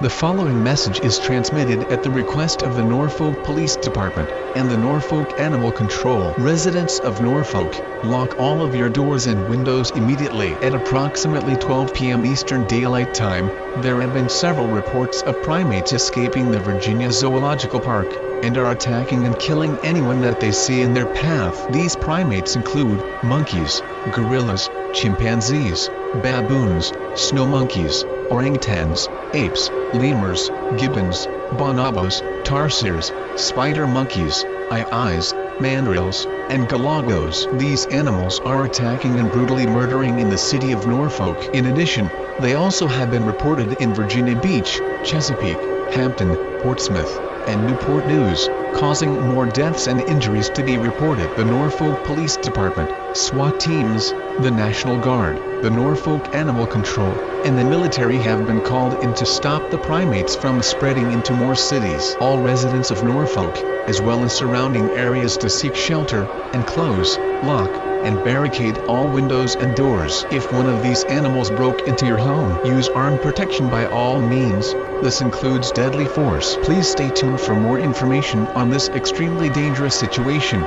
The following message is transmitted at the request of the Norfolk Police Department and the Norfolk Animal Control. Residents of Norfolk, lock all of your doors and windows immediately. At approximately 12 p.m. Eastern Daylight Time, there have been several reports of primates escaping the Virginia Zoological Park and are attacking and killing anyone that they see in their path. These primates include monkeys, gorillas, chimpanzees, baboons, snow monkeys, orangutans, apes, lemurs, gibbons, bonobos, tarsiers, spider monkeys, EAS, mandrills, and galagos. These animals are attacking and brutally murdering in the city of Norfolk. In addition, they also have been reported in Virginia Beach, Chesapeake, Hampton, Portsmouth, and Newport News, causing more deaths and injuries to be reported. The Norfolk Police Department, SWAT teams, the National Guard, the Norfolk Animal Control, and the military have been called in to stop the primates from spreading into more cities. All residents of Norfolk, as well as surrounding areas, to seek shelter, and close, lock, and barricade all windows and doors. If one of these animals broke into your home, use armed protection by all means. This includes deadly force. Please stay tuned for more information on this extremely dangerous situation.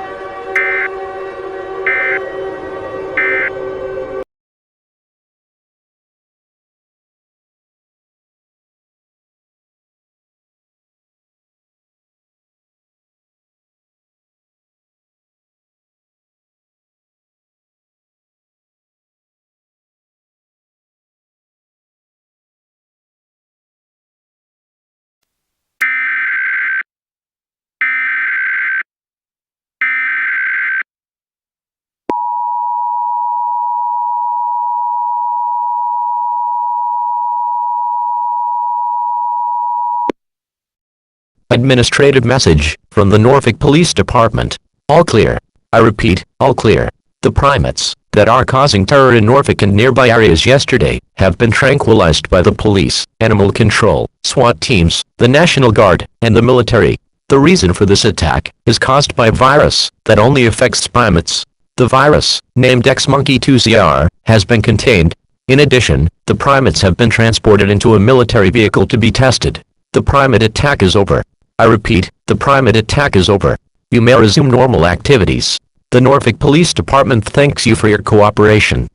Administrative message from the Norfolk Police Department. All clear. I repeat, all clear. The primates that are causing terror in Norfolk and nearby areas yesterday have been tranquilized by the police, animal control, SWAT teams, the National Guard, and the military. The reason for this attack is caused by a virus that only affects primates. The virus, named X-Monkey2CR, has been contained. In addition, the primates have been transported into a military vehicle to be tested. The primate attack is over. I repeat, the primate attack is over. You may resume normal activities. The Norfolk Police Department thanks you for your cooperation.